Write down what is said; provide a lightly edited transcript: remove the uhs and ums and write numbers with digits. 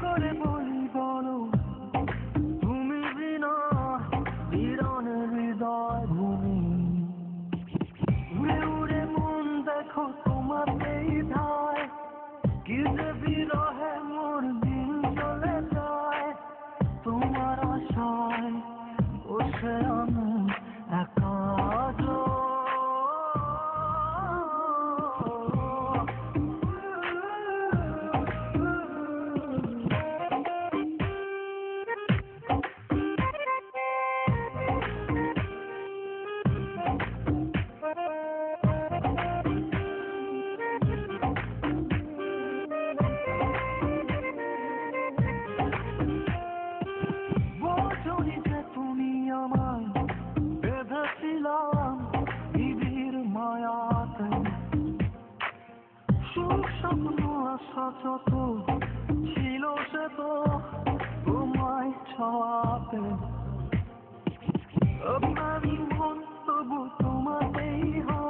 করে বলি বলো তুমি বিনা বিরনের হৃদয় ভূমি উড়ে উড়ে মন দেখো তোমাতেই ধায় কি যে বিরহে মোর দিন চলে যায় তোমার আশায় বসে আমি একা তুমি আমায় বেঁধেছিলাম নিবিড় মায়াতে সুখ স্বপ্ন আশা যত ছিল সে তো তোমায় ছোঁয়াতে আপনারই মন তবু তোমাতেই হয়